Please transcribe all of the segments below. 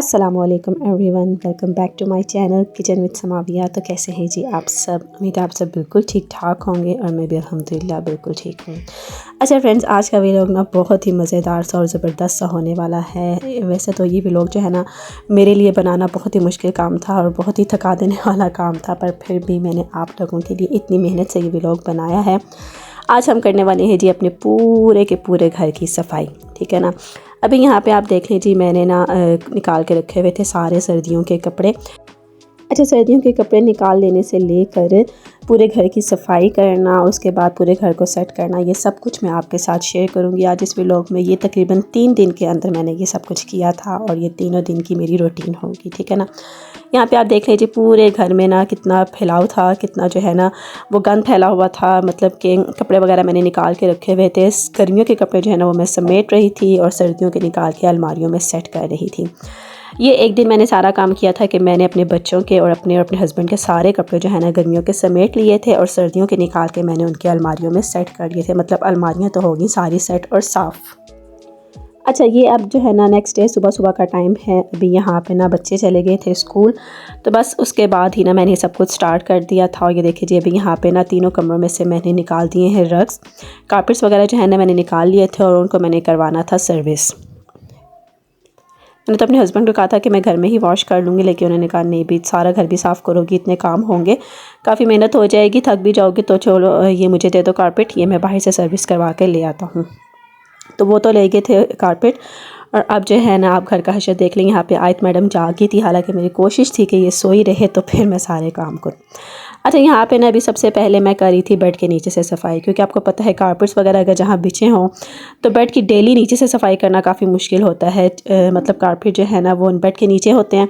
अस्सलामुअलैकुम everyone, welcome back to my channel kitchen with Samavia. तो कैसे हैं जी आप सब? उम्मीद है आप सब बिल्कुल ठीक ठाक होंगे और मैं भी अल्हम्दुलिल्लाह बिल्कुल ठीक हूँ। अच्छा फ्रेंड्स, आज का व्लॉग ना बहुत ही मज़ेदार सा और ज़बरदस्त सा होने वाला है। वैसे तो ये व्लॉग जो है ना मेरे लिए बनाना बहुत ही मुश्किल काम था और बहुत ही थका देने वाला काम था, पर फिर भी मैंने आप लोगों के लिए इतनी मेहनत से ये व्लॉग बनाया है। आज हम करने वाले हैं जी अपने पूरे के पूरे घर की सफाई, ठीक है ना। अभी यहाँ पे आप देख लीजिए, मैंने ना निकाल के रखे हुए थे सारे सर्दियों के कपड़े। अच्छा, सर्दियों के कपड़े निकाल लेने से लेकर पूरे घर की सफाई करना, उसके बाद पूरे घर को सेट करना, ये सब कुछ मैं आपके साथ शेयर करूँगी आज इस व्लॉग में। ये तकरीबन 3 दिन के अंदर मैंने ये सब कुछ किया था और ये तीनों दिन की मेरी रूटीन होगी, ठीक है ना। यहाँ पे आप देख लीजिए पूरे घर में ना कितना फैलाव था, कितना जो है ना वो गंद फैला हुआ था। मतलब कि कपड़े वगैरह मैंने निकाल के रखे हुए थे। गर्मियों के कपड़े जो है ना वो मैं समेट रही थी और सर्दियों के निकाल के अलमारियों में सेट कर रही थी। ये एक दिन मैंने सारा काम किया था कि मैंने अपने बच्चों के और अपने हस्बैंड के सारे कपड़े जो है ना गर्मियों के समेट लिए थे और सर्दियों के निकाल के मैंने उनके अलमारियों में सेट कर लिए थे। मतलब अलमारियाँ तो होगी सारी सेट और साफ़। अच्छा, ये अब जो है ना नेक्स्ट डे सुबह सुबह का टाइम है। अभी यहाँ पे ना बच्चे चले गए थे स्कूल, तो बस उसके बाद ही ना मैंने सब कुछ स्टार्ट कर दिया था। और ये देखिए जी, अभी यहाँ पे ना तीनों कमरों में से मैंने निकाल दिए हैं रग्स। कारपेट्स वगैरह जो है ना मैंने निकाल लिए थे और उनको मैंने करवाना था सर्विस। मैंने तो अपने हस्बैंड को कहा था कि मैं घर में ही वॉश कर लूँगी, लेकिन उन्होंने कहा नहीं भी, सारा घर भी साफ़ करोगी, इतने काम होंगे, काफ़ी मेहनत हो जाएगी, थक भी जाओगी, तो चलो ये मुझे दे दो कारपेट, ये मैं बाहर से सर्विस करवा के ले आता हूँ। तो वो तो ले गए थे कारपेट। और अब जो है ना आप घर का हशर देख लें। यहाँ पे आयत मैडम जागी थी, हालांकि मेरी कोशिश थी कि ये सोई रहे तो फिर मैं सारे काम करूँ। अच्छा, यहाँ पे ना अभी सबसे पहले मैं करी थी बेड के नीचे से सफाई, क्योंकि आपको पता है कारपेट्स वगैरह अगर जहाँ बिछे हों तो बेड की डेली नीचे से सफाई करना काफ़ी मुश्किल होता है। मतलब कारपेट जो है ना वो बेड के नीचे होते हैं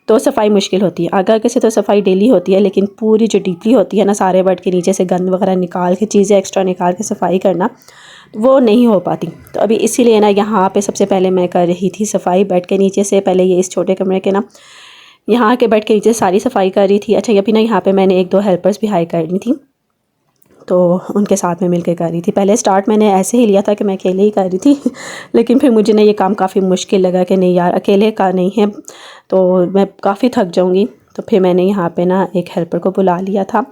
तो सफाई मुश्किल होती है। आगे आगे से तो सफाई डेली होती है, लेकिन पूरी जो डीपली होती है ना, सारे बेड के नीचे से गंद वगैरह निकाल के, चीज़ें एक्स्ट्रा निकाल के सफाई करना, वो नहीं हो पाती। तो अभी इसीलिए ना यहाँ पे सबसे पहले मैं कर रही थी सफाई बेड के नीचे से। पहले ये इस छोटे कमरे के ना यहाँ के बेड के नीचे सारी सफाई कर रही थी। अच्छा, ये भी ना यहाँ पे मैंने 1-2 हेल्पर्स भी हायर करनी थी, तो उनके साथ में मिलकर कर रही थी। पहले स्टार्ट मैंने ऐसे ही लिया था कि मैं अकेले ही कर रही थी लेकिन फिर मुझे ना ये काम काफ़ी मुश्किल लगा कि नहीं यार, अकेले का नहीं है तो मैं काफ़ी थक जाऊँगी। तो फिर मैंने यहाँ पे ना एक हेल्पर को बुला लिया था।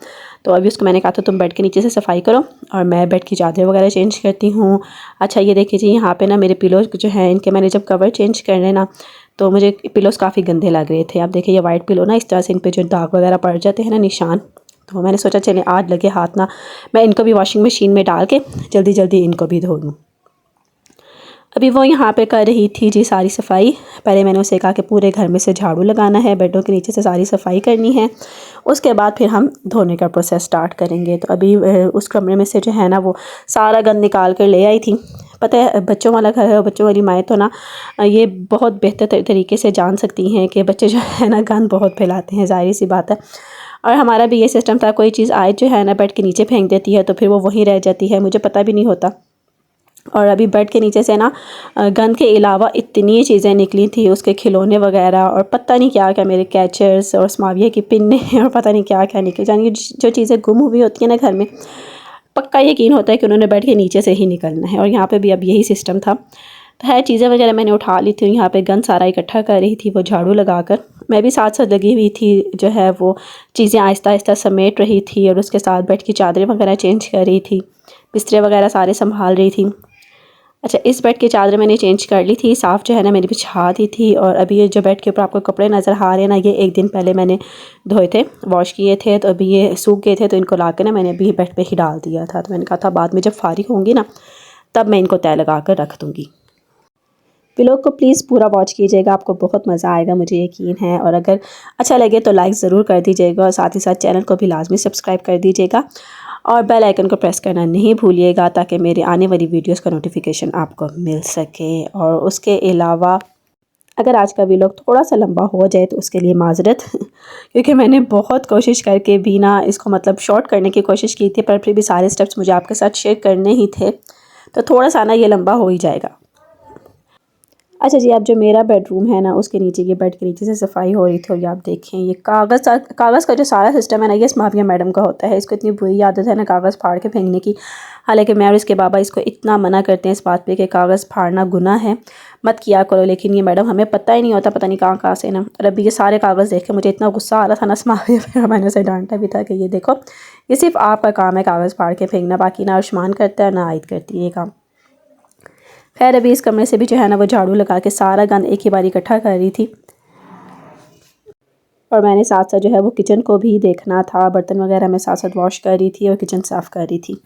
तो अभी उसको मैंने कहा था तुम बेड के नीचे से सफाई करो और मैं बेड की चादर वगैरह चेंज करती हूँ। अच्छा, ये देखिए जी, यहाँ पे ना मेरे पिलोज जो हैं इनके मैंने जब कवर चेंज करने ना, तो मुझे पिलोज़ काफ़ी गंदे लग रहे थे। आप देखिए ये वाइट पिलो ना इस तरह से इन पे जो दाग वगैरह पड़ जाते हैं ना, निशान, तो मैंने सोचा चले आज लगे हाथ ना मैं इनको भी वॉशिंग मशीन में डाल के जल्दी जल्दी इनको भी धो लूँ। अभी वो यहाँ पे कर रही थी जी सारी सफाई। पहले मैंने उसे कहा कि पूरे घर में से झाड़ू लगाना है, बेडों के नीचे से सारी सफाई करनी है, उसके बाद फिर हम धोने का प्रोसेस स्टार्ट करेंगे। तो अभी उस कमरे में से जो है ना वो सारा गंद निकाल कर ले आई थी। पता है बच्चों वाला घर है, बच्चों वाली माएँ तो ना ये बहुत बेहतर तरीके से जान सकती हैं कि बच्चे जो है ना गंद बहुत फैलाते हैं, ज़ाहिर सी बात है। और हमारा भी ये सिस्टम था, कोई चीज़ आए जो है ना बेड के नीचे फेंक देती है तो फिर वो वहीं रह जाती है, मुझे पता भी नहीं होता। और अभी बेड के नीचे से ना गंद के अलावा इतनी चीज़ें निकली थी, उसके खिलौने वगैरह और पता नहीं क्या क्या, मेरे कैचर्स और स्माविया की पिन्ने और पता नहीं क्या क्या निकल जाएंगी। जो चीज़ें गुम हुई होती हैं ना घर में, पक्का यकीन होता है कि उन्होंने बेड के नीचे से ही निकलना है। और यहाँ पे भी अब यही सिस्टम था। तो है, चीज़ें वगैरह मैंने उठा ली थी। यहाँ पे गंद सारा इकट्ठा कर रही थी वो झाड़ू लगाकर। मैं भी साथ साथ लगी हुई थी, जो है वो चीज़ें आहिस्ता आहिस्ता समेट रही थी और उसके साथ बेड की चादरें वगैरह चेंज कर रही थी, बिस्तरे वगैरह सारे संभाल रही थी। अच्छा, इस बेड की चादर मैंने चेंज कर ली थी, साफ़ जो है ना मेरी बिछा दी थी। और अभी ये जो बेड के ऊपर आपको कपड़े नज़र आ रहे हैं ना, ये एक दिन पहले मैंने धोए थे, वॉश किए थे, तो अभी ये सूख गए थे, तो इनको ला के ना मैंने अभी बेड पे ही डाल दिया था। तो मैंने कहा था बाद में जब फारिग होंगी ना तब मैं इनको तय लगा कर रख दूँगी। व्लॉग को प्लीज़ पूरा वॉच कीजिएगा, आपको बहुत मज़ा आएगा, मुझे यकीन है। और अगर अच्छा लगे तो लाइक ज़रूर कर दीजिएगा और साथ ही साथ चैनल को भी लाजमी सब्सक्राइब कर दीजिएगा और बेल आइकन को प्रेस करना नहीं भूलिएगा, ताकि मेरे आने वाली वीडियोस का नोटिफिकेशन आपको मिल सके। और उसके अलावा अगर आज का व्लॉग थोड़ा सा लंबा हो जाए तो उसके लिए माज़रत क्योंकि मैंने बहुत कोशिश करके भी ना इसको मतलब शॉर्ट करने की कोशिश की थी, पर फिर भी सारे स्टेप्स मुझे आपके साथ शेयर करने ही थे, तो थोड़ा सा ना ये लंबा हो ही जाएगा। अच्छा जी, अब जो मेरा बेडरूम है ना, उसके नीचे ये बेड के नीचे से सफाई हो रही थी और ये आप देखें, ये कागज़ का जो सारा सिस्टम है ना, ये इस्माविया मैडम का होता है। इसको इतनी बुरी आदत है ना कागज़ फाड़ के फेंकने की। हालांकि मैं और इसके बाबा इसको इतना मना करते हैं इस बात पे कि कागज़ फाड़ना गुनाह है, मत किया करो, लेकिन ये मैडम हमें पता ही नहीं होता, पता नहीं कहाँ कहाँ से ना। और अभी ये सारे कागज़ देख के मुझे इतना गुस्सा आ रहा था ना इस्माविया पे, मैंने उसे डांटा भी था कि ये देखो, ये सिर्फ आपका काम है कागज़ फाड़ के फेंकना, बाकी ना आयुष्मान करता है ना आयत करती है ये काम। खैर अभी इस कमरे से भी जो है ना वो झाड़ू लगा के सारा गंद एक ही बार इकट्ठा कर रही थी। और मैंने साथ साथ जो है वो किचन को भी देखना था, बर्तन वगैरह मैं साथ साथ वॉश कर रही थी और किचन साफ़ कर रही थी।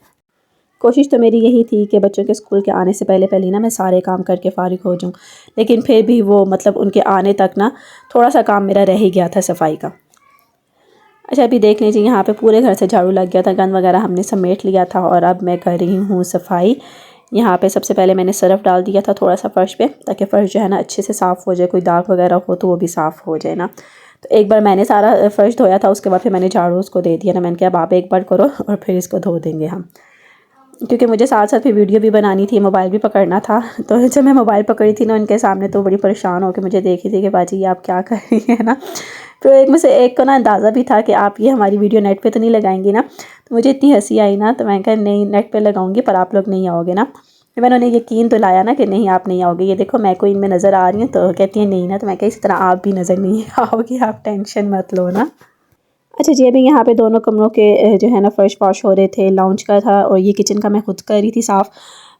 कोशिश तो मेरी यही थी कि बच्चों के स्कूल के आने से पहले पहले ना मैं सारे काम करके फ़ारिग हो जाऊँ, लेकिन फिर भी वो मतलब उनके आने तक ना थोड़ा सा काम मेरा रह ही गया था सफाई का। अच्छा अभी देख लीजिए, यहाँ पे पूरे घर से झाड़ू लग गया था, गंद वगैरह हमने समेट लिया था और अब मैं कर रही हूँ सफाई। यहाँ पे सबसे पहले मैंने सरफ़ डाल दिया था थोड़ा सा फ़र्श पे, ताकि फ़र्श जो है ना अच्छे से साफ़ हो जाए, कोई दाग वगैरह हो तो वो भी साफ़ हो जाए ना। तो एक बार मैंने सारा फ़र्श धोया था, उसके बाद फिर मैंने झाड़ू उसको दे दिया ना, मैंने कहा अब आप एक बार करो और फिर इसको धो देंगे हम, क्योंकि मुझे साथ साथ फिर वीडियो भी बनानी थी, मोबाइल भी पकड़ना था। तो जब मैं मोबाइल पकड़ी थी ना उनके सामने, तो बड़ी परेशान होकर मुझे देखी थी कि बाजी ये आप क्या कर रही हैं ना। तो एक में से एक को ना अंदाज़ा भी था कि आप ये हमारी वीडियो नेट पे तो नहीं लगाएंगी ना। तो मुझे इतनी हंसी आई ना, तो मैं कहा नहीं नेट पे लगाऊंगी, पर आप लोग नहीं आओगे ना। फिर मैंने उन्हें यकीन तो लाया ना कि नहीं आप नहीं आओगे, ये देखो मैं कोई इनमें नज़र आ रही हूँ, तो कहती है नहीं ना। तो मैं कहा इसी तरह आप भी नज़र नहीं आओगे, आप टेंशन मत लो ना। अच्छा जी, अभी यहाँ पे दोनों कमरों के जो है ना फ़र्श वॉश हो रहे थे, लाउंज का था और ये किचन का मैं खुद कर रही थी साफ़,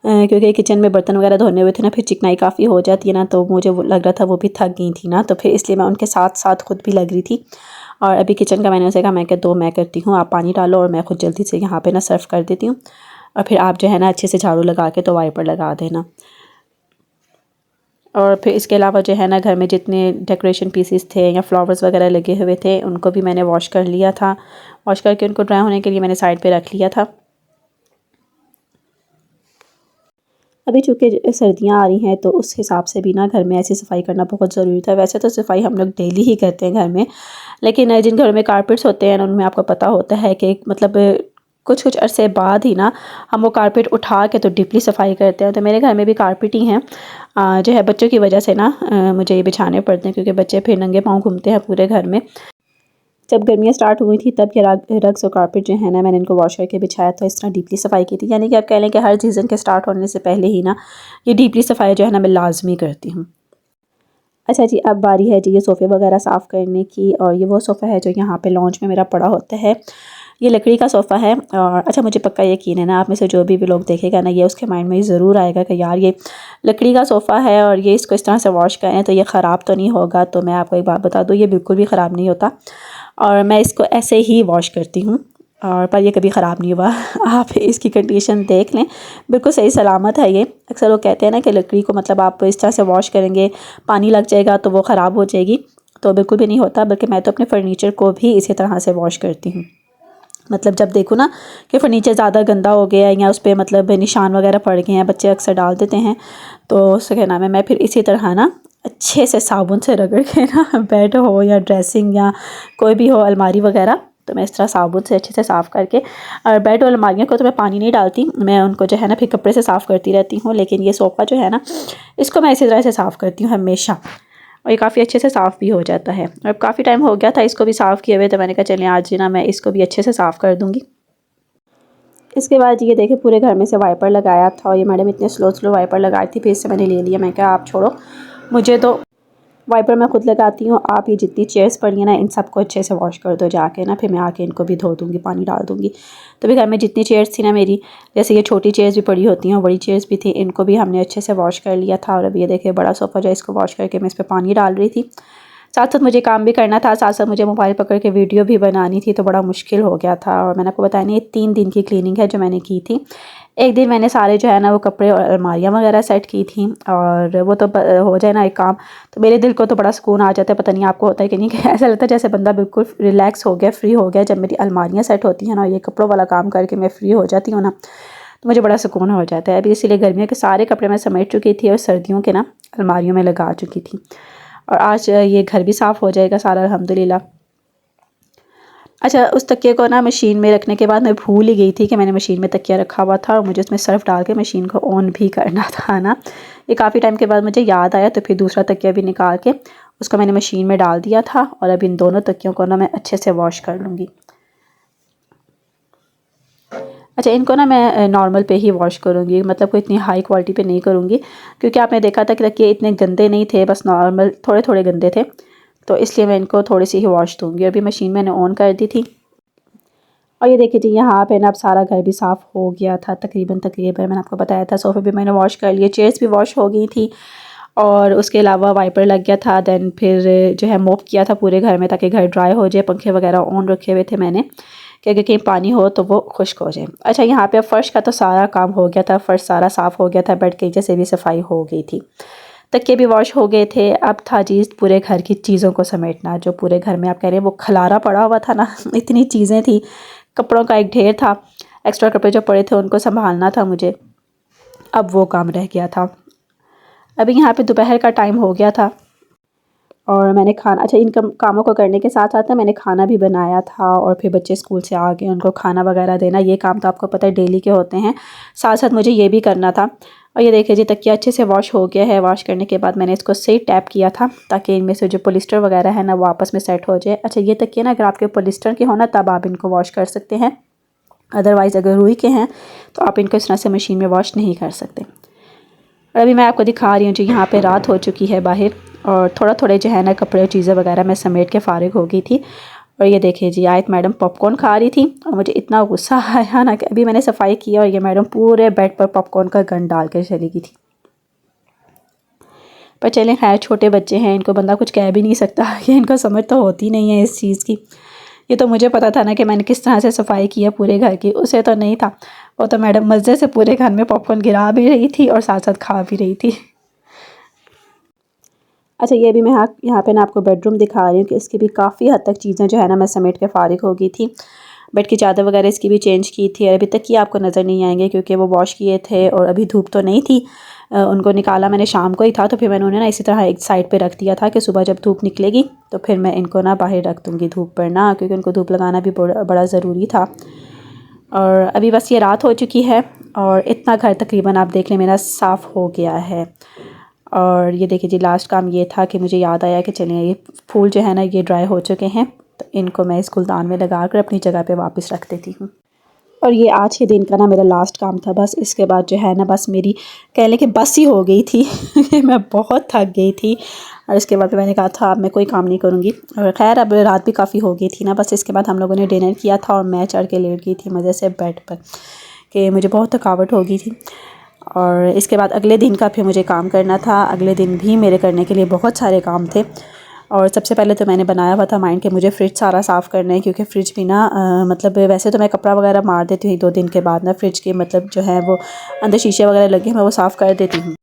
क्योंकि किचन में बर्तन वगैरह धोने हुए थे ना, फिर चिकनाई काफ़ी हो जाती है ना, तो मुझे वो लग रहा था वो भी थक गई थी ना, तो फिर इसलिए मैं उनके साथ साथ खुद भी लग रही थी। और अभी किचन का मैंने उसे कहा, मैं क्या दो मैं करती हूँ, आप पानी डालो और मैं खुद जल्दी से यहाँ पे ना सर्व कर देती हूँ, और फिर आप जो है ना अच्छे से झाड़ू लगा के तो वाइपर लगा देना। और फिर इसके अलावा जो है ना घर में जितने डेकोरेशन पीसेस थे या फ्लावर्स वगैरह लगे हुए थे, उनको भी मैंने वॉश कर लिया था। वॉश करके उनको ड्राई होने के लिए मैंने साइड पे रख लिया था। अभी चूँकि सर्दियाँ आ रही हैं, तो उस हिसाब से भी ना घर में ऐसी सफाई करना बहुत ज़रूरी था। वैसे तो सफाई हम लोग डेली ही करते हैं घर में, लेकिन जिन घरों में कारपेट्स होते हैं उनमें आपको पता होता है कि मतलब कुछ कुछ अरसे बाद ही ना हम वो कारपेट उठा के तो डीपली सफाई करते हैं। तो मेरे घर में भी कारपेट ही हैं, जो है बच्चों की वजह से ना मुझे ये बिछाने पड़ते हैं, क्योंकि बच्चे फिर नंगे पाँव घूमते हैं पूरे घर में। जब गर्मियाँ स्टार्ट हुई थी तब ये रग्स और कारपेट जो है ना मैंने इनको वॉश करके बिछाया था, इस तरह डीपली सफाई की थी। यानी कि आप कह लें कि हर सीज़न के स्टार्ट होने से पहले ही ना ये डीपली सफाई जो है ना मैं लाजमी करती हूँ। अच्छा जी, अब बारी है जी ये सोफ़े वगैरह साफ़ करने की, और ये वो सोफ़ा है जो यहाँ पे लॉन्च में मेरा पड़ा होता है। ये लकड़ी का सोफ़ा है, और अच्छा मुझे पक्का यकीन है ना आप में से जो भी लोग देखेगा ना, ये उसके माइंड में ज़रूर आएगा कि यार ये लकड़ी का सोफ़ा है और ये इसको इस तरह से वॉश करें तो ये ख़राब तो नहीं होगा। तो मैं आपको एक बात बता दूँ, ये बिल्कुल भी ख़राब नहीं होता, और मैं इसको ऐसे ही वॉश करती हूँ, और पर ये कभी ख़राब नहीं हुआ। आप इसकी कंडीशन देख लें, बिल्कुल सही सलामत है ये। अक्सर लोग कहते हैं ना कि लकड़ी को मतलब आप इस तरह से वॉश करेंगे, पानी लग जाएगा तो वो ख़राब हो जाएगी, तो बिल्कुल भी नहीं होता। बल्कि मैं तो अपने फ़र्नीचर को भी इसी तरह से वॉश करती हूँ। मतलब जब देखो ना कि फ़र्नीचर ज़्यादा गंदा हो गया है या उस पर मतलब निशान वगैरह पड़ गए हैं, बच्चे अक्सर डाल देते हैं, तो उससे क्या नाम है, मैं फिर इसी तरह ना अच्छे से साबुन से रगड़ के ना बेड हो या ड्रेसिंग या कोई भी हो, अलमारी वगैरह, तो मैं इस तरह साबुन से अच्छे से साफ़ करके, और बेड और अलमारियों को तो मैं पानी नहीं डालती, मैं उनको जो है ना फिर कपड़े से साफ़ करती रहती हूँ। लेकिन ये सोफ़ा जो है ना, इसको मैं इसी तरह से साफ़ करती हूँ हमेशा, और ये काफ़ी अच्छे से साफ़ भी हो जाता है। अब काफ़ी टाइम हो गया था इसको भी साफ़ किए हुए, तो मैंने कहा चलिए आज ना मैं इसको भी अच्छे से साफ़ कर दूँगी। इसके बाद ये देखिए पूरे घर में से वाइपर लगाया था, और ये मैडम इतने स्लो स्लो वाइपर लगाई थी, फिर इससे मैंने ले लिया। मैं कहा आप छोड़ो, मुझे तो वाइपर मैं खुद लगाती हूँ, आप ये जितनी चेयर्स पड़ी हैं ना इन सबको अच्छे से वॉश कर दो जाके ना, फिर मैं आके इनको भी धो दूँगी, पानी डाल दूँगी। तो भी घर में जितनी चेयर्स थी ना मेरी, जैसे ये छोटी चेयर्स भी पड़ी होती हैं और बड़ी चेयर्स भी थी, इनको भी हमने अच्छे से वॉश कर लिया था। और अब ये देखिए बड़ा सोफ़ा जो है, इसको वॉश करके मैं इस पर पानी डाल रही थी। साथ साथ मुझे काम भी करना था, साथ साथ मुझे मोबाइल पकड़ के वीडियो भी बनानी थी, तो बड़ा मुश्किल हो गया था। और मैंने आपको बताया नहीं, ये 3 दिन की क्लीनिंग है जो मैंने की थी। एक दिन मैंने सारे जो है ना वो कपड़े और अलमारियाँ वगैरह सेट की थी, और वो तो हो जाए ना एक काम, तो मेरे दिल को तो बड़ा सुकून आ जाता है। पता नहीं आपको होता है कि नहीं, कि ऐसा लगता है जैसे बंदा बिल्कुल रिलैक्स हो गया, फ्री हो गया। जब मेरी अलमारियाँ सेट होती हैं ना, ये कपड़ों वाला काम करके मैं फ्री हो जाती हूँ ना, तो मुझे बड़ा सुकून हो जाता है। अभी इसीलिए गर्मियों के सारे कपड़े मैं समेट चुकी थी और सर्दियों के ना अलमारियों में लगा चुकी थी, और आज ये घर भी साफ़ हो जाएगा सारा अल्हम्दुलिल्लाह। अच्छा, उस तकिए को ना मशीन में रखने के बाद मैं भूल ही गई थी कि मैंने मशीन में तकिया रखा हुआ था और मुझे उसमें सर्फ़ डाल के मशीन को ऑन भी करना था ना। ये काफ़ी टाइम के बाद मुझे याद आया, तो फिर दूसरा तकिया भी निकाल के उसको मैंने मशीन में डाल दिया था। और अब इन दोनों तकियों को ना मैं अच्छे से वॉश कर लूँगी। अच्छा, इनको ना मैं नॉर्मल पे ही वॉश करूँगी, मतलब कोई इतनी हाई क्वालिटी पे नहीं करूँगी, क्योंकि आपने देखा था कि तकिए इतने गंदे नहीं थे, बस नॉर्मल थोड़े थोड़े गंदे थे, तो इसलिए मैं इनको थोड़ी सी ही वॉश दूँगी। अभी मशीन मैंने ऑन कर दी थी। और ये देखिए जी, यहाँ पे ना अब सारा घर भी साफ़ हो गया था तकरीबन मैंने आपको बताया था। सोफ़े भी मैंने वॉश कर लिए, चेयर्स भी वॉश हो गई थी और उसके अलावा वाइपर लग गया था। देन फिर जो है मोप किया था पूरे घर में ताकि घर ड्राई हो जाए। पंखे वगैरह ऑन रखे हुए थे मैंने कि अगर कहीं पानी हो तो वो खुश्क हो जाए। अच्छा, यहाँ पे अब फ़र्श का तो सारा काम हो गया था, फ़र्श सारा साफ़ हो गया था, बेड के नीचे से भी सफाई हो गई थी, तकिए भी वॉश हो गए थे। अब था जी पूरे घर की चीज़ों को समेटना, जो पूरे घर में आप कह रहे हैं वो खलारा पड़ा हुआ था ना इतनी चीज़ें थी, कपड़ों का एक ढेर था, एक्स्ट्रा कपड़े जो पड़े थे उनको संभालना था मुझे। अब वो काम रह गया था। अभी यहाँ पे दोपहर का टाइम हो गया था और मैंने खाना, अच्छा इन कामों को करने के साथ साथ ना मैंने खाना भी बनाया था और फिर बच्चे स्कूल से आ गए, उनको खाना वगैरह देना, ये काम तो आपको पता है डेली के होते हैं, साथ साथ मुझे ये भी करना था। और ये देखिए जी, तकिया अच्छे से वॉश हो गया है। वॉश करने के बाद मैंने इसको सही टैप किया था ताकि इनमें से जो पॉलिस्टर वगैरह है ना वो आपस में सेट हो जाए। अच्छा, ये तकिया ना अगर आपके पॉलिस्टर के हो ना तब आप इनको वॉश कर सकते हैं, अदरवाइज़ अगर रुई के हैं तो आप इनको इस तरह से मशीन में वॉश नहीं कर सकते। और अभी मैं आपको दिखा रही हूँ जी, यहाँ पे रात हो चुकी है बाहर और थोड़ा थोड़े जो है ना कपड़े और चीज़ें वगैरह मैं समेट के फ़ारिग हो गई थी। और ये देखिए जी, आयत मैडम पॉपकॉर्न खा रही थी और मुझे इतना गुस्सा आया ना कि अभी मैंने सफाई किया और ये मैडम पूरे बेड पर पॉपकॉर्न का गन डाल कर चली गई थी। पर चलें, खैर छोटे बच्चे हैं, इनको बंदा कुछ कह भी नहीं सकता कि इनको समझ तो होती नहीं है इस चीज़ की। ये तो मुझे पता था ना कि मैंने किस तरह से सफाई की है पूरे घर की, उसे तो नहीं था। वो तो मैडम मज़े से पूरे घर में पॉपकॉर्न गिरा भी रही थी और साथ साथ खा भी रही थी। अच्छा, ये भी मैं यहाँ पे ना आपको बेडरूम दिखा रही हूँ कि इसकी भी काफ़ी हद तक चीज़ें जो है ना मैं समेट के फ़ारिग हो गई थी। बेड की चादर वगैरह इसकी भी चेंज की थी। अभी तक ये आपको नज़र नहीं आएंगे क्योंकि वो वॉश किए थे और अभी धूप तो नहीं थी। उनको निकाला मैंने शाम को ही था, तो फिर मैंने उन्हें ना इसी तरह एक साइड पे रख दिया था कि सुबह जब धूप निकलेगी तो फिर मैं इनको ना बाहर रख दूँगी धूप पर ना, क्योंकि उनको धूप लगाना भी बड़ा ज़रूरी था। और अभी बस ये रात हो चुकी है और इतना घर तकरीबन आप देख लें मेरा साफ़ हो गया है। और ये देखिए जी, लास्ट काम ये था कि मुझे याद आया कि चलिए ये फूल जो है ना ये ड्राई हो चुके हैं, तो इनको मैं इस गुलदान में लगा कर अपनी जगह पे वापस रख देती हूँ। और ये आज के दिन का ना मेरा लास्ट काम था बस। इसके बाद जो है ना बस मेरी कह लें कि बस ही हो गई थी मैं बहुत थक गई थी और इसके बाद मैंने कहा था अब मैं कोई काम नहीं करूँगी। और ख़ैर अब रात भी काफ़ी हो गई थी ना, बस इसके बाद हम लोगों ने डिनर किया था और मैं चढ़ के लेट गई थी मज़े से बेड पर कि मुझे बहुत थकावट हो गई थी। और इसके बाद अगले दिन का फिर मुझे काम करना था। अगले दिन भी मेरे करने के लिए बहुत सारे काम थे और सबसे पहले तो मैंने बनाया हुआ था माइंड कि मुझे फ़्रिज सारा साफ़ करना है, क्योंकि फ़्रिज भी ना मतलब वैसे तो मैं कपड़ा वगैरह मार देती हूँ 2 दिन के बाद ना, फ़्रिज के मतलब जो है वो अंदर शीशे वगैरह लगे हैं मैं वो साफ़ कर देती हूँ।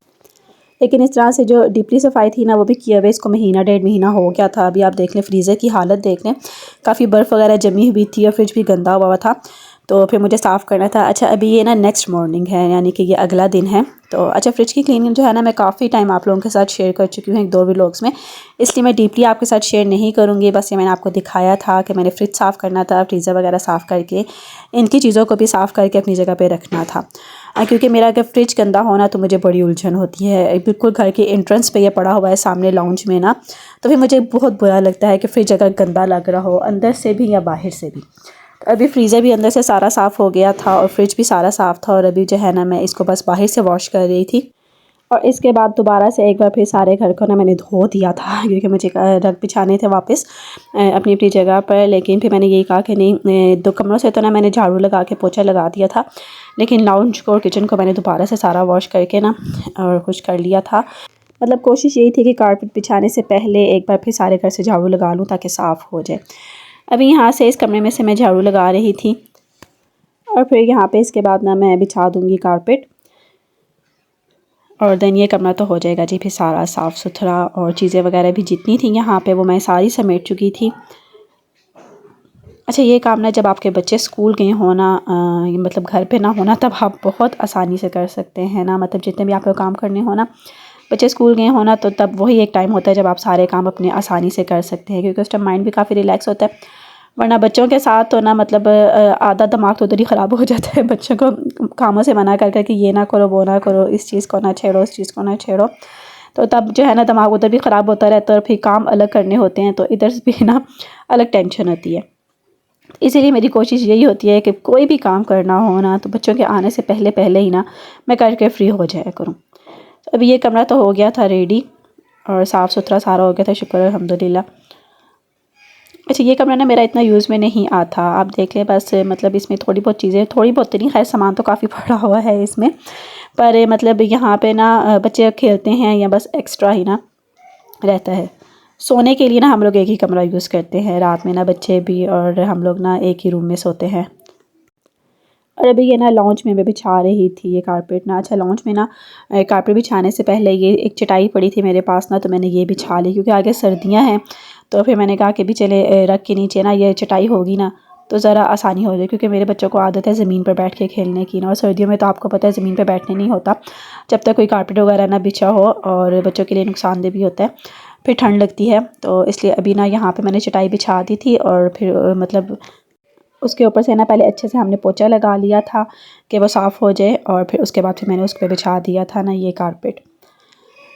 लेकिन इस तरह से जो डीपली सफाई थी ना वो भी किया हुआ इसको महीना 1.5 महीना हो गया था। अभी आप देख लें फ्रीज़र की हालत देख लें, काफ़ी बर्फ़ वगैरह जमी हुई थी और फ्रिज भी गंदा हुआ था, तो फिर मुझे साफ़ करना था। अच्छा, अभी ये ना नेक्स्ट मॉर्निंग है, यानी कि ये अगला दिन है। तो अच्छा, फ्रिज की क्लीनिंग जो है ना मैं काफ़ी टाइम आप लोगों के साथ शेयर कर चुकी हूँ 1-2 व्लॉग्स में, इसलिए मैं डीपली आपके साथ शेयर नहीं करूँगी। बस ये मैंने आपको दिखाया था कि मैंने फ्रिज साफ़ करना था, फ्रीज़र वगैरह साफ़ करके इनकी चीज़ों को भी साफ़ करके अपनी जगह पर रखना था। क्योंकि मेरा अगर फ्रिज गंदा होना तो मुझे बड़ी उलझन होती है। बिल्कुल घर के एंट्रेंस पे ये पड़ा हुआ है सामने लाउंज में ना, तो फिर मुझे बहुत बुरा लगता है कि फ्रिज अगर गंदा लग रहा हो अंदर से भी या बाहर से भी। तो अभी फ्रीज़र भी अंदर से सारा साफ़ हो गया था और फ्रिज भी सारा साफ़ था और अभी जो है ना मैं इसको बस बाहर से वॉश कर रही थी। और इसके बाद दोबारा से एक बार फिर सारे घर को ना मैंने धो दिया था क्योंकि मुझे रग बिछाने थे वापस अपनी अपनी जगह पर। लेकिन फिर मैंने यही कहा कि नहीं, 2 कमरों से तो ना मैंने झाड़ू लगा के पोछा लगा दिया था, लेकिन लाउंज को और किचन को मैंने दोबारा से सारा वॉश करके ना और कुछ कर लिया था। मतलब कोशिश यही थी कि कारपेट बिछाने से पहले एक बार फिर सारे घर से झाड़ू लगा लूँ ताकि साफ़ हो जाए। अभी यहाँ से इस कमरे में से मैं झाड़ू लगा रही थी और फिर यहाँ पे इसके बाद ना मैं बिछा दूँगी कारपेट और देन ये कमरा तो हो जाएगा जी फिर सारा साफ़ सुथरा। और चीज़ें वगैरह भी जितनी थी यहाँ पे वो मैं सारी समेट चुकी थी। अच्छा, ये काम ना जब आपके बच्चे स्कूल गए होना मतलब घर पे ना होना तब आप बहुत आसानी से कर सकते हैं ना, मतलब जितने भी आपको काम करने हो ना, बच्चे स्कूल गए होना तो तब वही एक टाइम होता है जब आप सारे काम अपने आसानी से कर सकते हैं, क्योंकि उस टाइम माइंड भी काफ़ी रिलैक्स होता है। वरना बच्चों के साथ तो ना मतलब आधा दिमाग तो उधर ही ख़राब हो जाता है। बच्चों को कामों से मना कर कर कि ये ना करो, वो ना करो, इस चीज़ को ना छेड़ो, इस चीज़ को ना छेड़ो, तो तब जो है ना दिमाग उधर भी ख़राब होता रहता है और फिर काम अलग करने होते हैं तो इधर से भी ना अलग टेंशन होती है। इसीलिए मेरी कोशिश यही होती है कि कोई भी काम करना हो ना तो बच्चों के आने से पहले पहले ही ना मैं करके फ़्री हो जाया करूँ। तो अभी ये कमरा तो हो गया था रेडी और साफ़ सुथरा सारा हो गया था, शुक्र अल्हम्दुलिल्लाह। अच्छा, ये कमरा ना मेरा इतना यूज़ में नहीं आता, आप देख लें बस, मतलब इसमें थोड़ी बहुत चीज़ें, थोड़ी बहुत नहीं, खैर सामान तो काफ़ी पड़ा हुआ है इसमें, पर मतलब यहाँ पे ना बच्चे खेलते हैं या बस एक्स्ट्रा ही ना रहता है। सोने के लिए ना हम लोग एक ही कमरा यूज़ करते हैं, रात में ना बच्चे भी और हम लोग ना एक ही रूम में सोते हैं। और अभी ये ना लॉन्च में मैं बिछा रही थी ये कारपेट ना। अच्छा, लॉन्च में ना कारपेट बिछाने से पहले ये एक चटाई पड़ी थी मेरे पास ना, तो मैंने ये बिछा ली क्योंकि आगे सर्दियां हैं। तो फिर मैंने कहा कि भी चले रख के नीचे ना ये चटाई होगी ना तो ज़रा आसानी हो जाए, क्योंकि मेरे बच्चों को आदत है ज़मीन पर बैठ के खेलने की ना, और सर्दियों में तो आपको पता है ज़मीन पर बैठने नहीं होता जब तक कोई कारपेट वगैरह ना बिछा हो, और बच्चों के लिए नुकसानदेह भी होता है, फिर ठंड लगती है। तो इसलिए अभी ना यहाँ पे मैंने चटाई बिछा दी थी और फिर मतलब उसके ऊपर से ना पहले अच्छे से हमने पोंछा लगा लिया था कि वो साफ़ हो जाए, और फिर उसके बाद फिर मैंने उस पर बिछा दिया था ना ये कारपेट।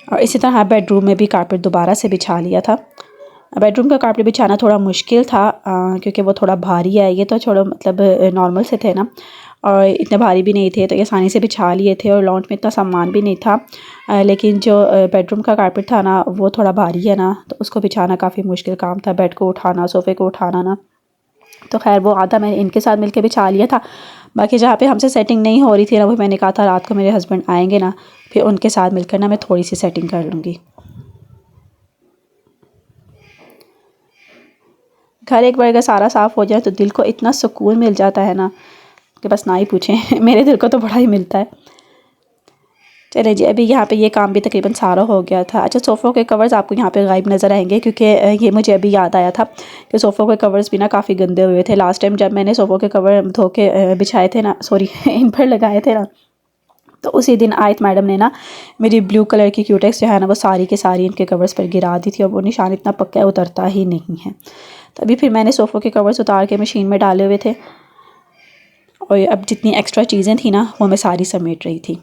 और इसी तरह बेडरूम में भी कारपेट दोबारा से बिछा लिया था। बेडरूम का कारपेट बिछाना थोड़ा मुश्किल था क्योंकि वो थोड़ा भारी है, ये तो थोड़ा मतलब नॉर्मल से थे ना, और इतने भारी भी नहीं थे, तो ये आसानी से बिछा लिए थे, और लॉन्च में इतना सामान भी नहीं था। लेकिन जो बेडरूम का कारपेट था ना वो थोड़ा भारी है ना, तो उसको बिछाना काफ़ी मुश्किल काम था, बेड को उठाना, सोफ़े को उठाना ना। तो खैर वो आधा मैंने इनके साथ मिलके बिछा लिया था, बाकी जहाँ पे हमसे सेटिंग नहीं हो रही थी ना, वो मैंने कहा था रात को मेरे हस्बैंड आएंगे ना, फिर उनके साथ मिलकर ना मैं थोड़ी सी सेटिंग कर लूँगी। घर एक बार अगर सारा साफ़ हो जाए तो दिल को इतना सुकून मिल जाता है ना कि बस ना ही पूछें। मेरे दिल को तो बड़ा ही मिलता है। चले जी, अभी यहाँ पे ये काम भी तकरीबन सारा हो गया था। अच्छा, सोफ़ों के कवर्स आपको यहाँ पे गायब नज़र आएंगे, क्योंकि ये मुझे अभी याद आया था कि सोफ़ों के कवर्स भी ना काफ़ी गंदे हुए थे। लास्ट टाइम जब मैंने सोफ़ों के कवर धो के बिछाए थे ना, सॉरी इन पर लगाए थे ना, तो उसी दिन आयत मैडम ने ना मेरी ब्लू कलर की क्यूटेक्स जो है ना वो सारी की सारी इनके कवर्स पर गिरा दी थी, और वो निशान इतना पक्का है उतरता ही नहीं है। तो अभी फिर मैंने सोफ़ों के कवर्स उतार के मशीन में डाले हुए थे, और अब जितनी एक्स्ट्रा चीज़ें थी ना वो मैं सारी समेट रही थी।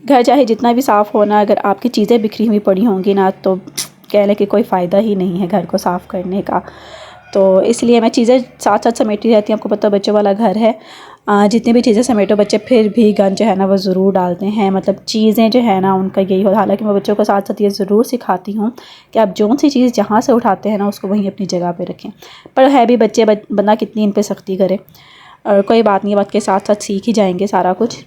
घर चाहे जितना भी साफ़ होना, अगर आपकी चीज़ें बिखरी हुई पड़ी होंगी ना तो कह लें कि कोई फ़ायदा ही नहीं है घर को साफ़ करने का। तो इसलिए मैं चीज़ें साथ साथ समेटती रहती हूँ। आपको पता है बच्चों वाला घर है, जितनी भी चीज़ें समेटो बच्चे फिर भी गंद जो है ना वो ज़रूर डालते हैं। मतलब चीज़ें जो है ना उनका यही हो, हालांकि मैं बच्चों को साथ साथ ये ज़रूर सिखाती हूँ कि आप जो सी चीज़ जहाँ से उठाते हैं ना उसको वहीं अपनी जगह पे रखें। पर है भी बच्चे, बंदा कितनी इन पर सख्ती करे, और कोई बात नहीं, बात के साथ साथ सीख ही जाएंगे सारा कुछ।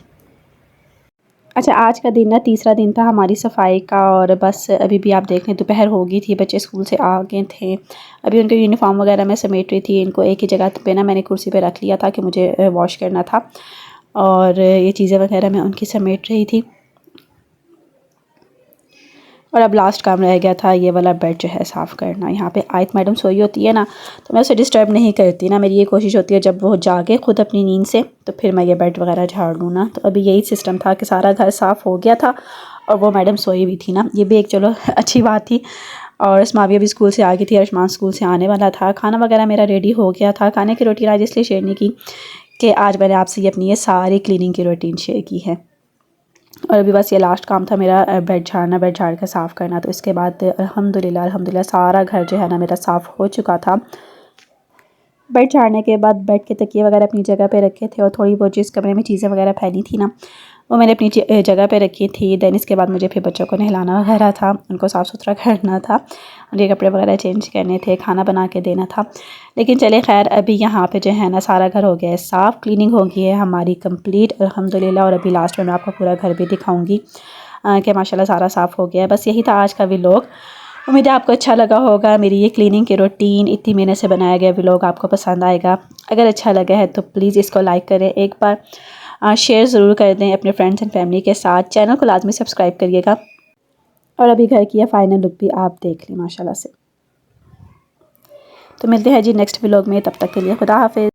अच्छा, आज का दिन ना तीसरा दिन था हमारी सफाई का, और बस अभी भी आप देख लें दोपहर हो गई थी, बच्चे स्कूल से आ गए थे। अभी उनके यूनिफॉर्म वगैरह मैं समेट रही थी, इनको एक ही जगह पे ना मैंने कुर्सी पे रख लिया था कि मुझे वॉश करना था, और ये चीज़ें वगैरह मैं उनकी समेट रही थी। और अब लास्ट काम रह गया था ये वाला बेड जो है साफ़ करना। यहाँ पे आयत मैडम सोई होती है ना, तो मैं उसे डिस्टर्ब नहीं करती ना, मेरी ये कोशिश होती है जब वो जागे खुद अपनी नींद से तो फिर मैं ये बेड वगैरह झाड़ लूँ ना। तो अभी यही सिस्टम था कि सारा घर साफ़ हो गया था और वो मैडम सोई हुई थी ना, ये भी एक चलो अच्छी बात थी। और अस्माविया भी स्कूल से आ गई थी, अर्शमान स्कूल से आने वाला था। खाना वगैरह मेरा रेडी हो गया था। खाने की रूटीन आज इसलिए शेयर नहीं की कि आज मैंने आपसे ये अपनी ये सारी क्लीनिंग की रूटीन शेयर की है। और अभी बस ये लास्ट काम था मेरा, बेड झाड़ना, बेड झाड़ कर साफ़ करना। तो इसके बाद अल्हम्दुलिल्लाह अल्हम्दुलिल्लाह सारा घर जो है ना मेरा साफ़ हो चुका था। बेड झाड़ने के बाद बेड के तकिए वगैरह अपनी जगह पे रखे थे, और थोड़ी बहुत जिस कमरे में चीज़ें वगैरह फैली थी ना वो मैंने अपनी जगह पे रखी थी। देन इसके बाद मुझे फिर बच्चों को नहलाना वगैरह था, उनको साफ़ सुथरा करना था, उनके कपड़े वगैरह चेंज करने थे, खाना बना के देना था। लेकिन चले खैर, अभी यहाँ पे जो है ना सारा घर हो गया है साफ़, क्लीनिंग हो गई है हमारी कंप्लीट अल्हम्दुलिल्लाह। और अभी लास्ट में मैं आपको पूरा घर भी दिखाऊँगी कि माशाल्लाह सारा साफ़ हो गया है। बस यही था आज का व्लॉग। उम्मीद है आपको अच्छा लगा होगा। मेरी ये क्लीनिंग की रूटीन इतनी मेहनत से बनाया गया व्लॉग आपको पसंद आएगा। अगर अच्छा लगा है तो प्लीज़ इसको लाइक करें, एक बार शेयर ज़रूर कर दें अपने फ्रेंड्स एंड फैमिली के साथ। चैनल को लाजमी सब्सक्राइब करिएगा। और अभी घर की फाइनल लुक भी आप देख लें माशाल्लाह से। तो मिलते हैं जी नेक्स्ट व्लॉग में, तब तक के लिए खुदा हाफिज़।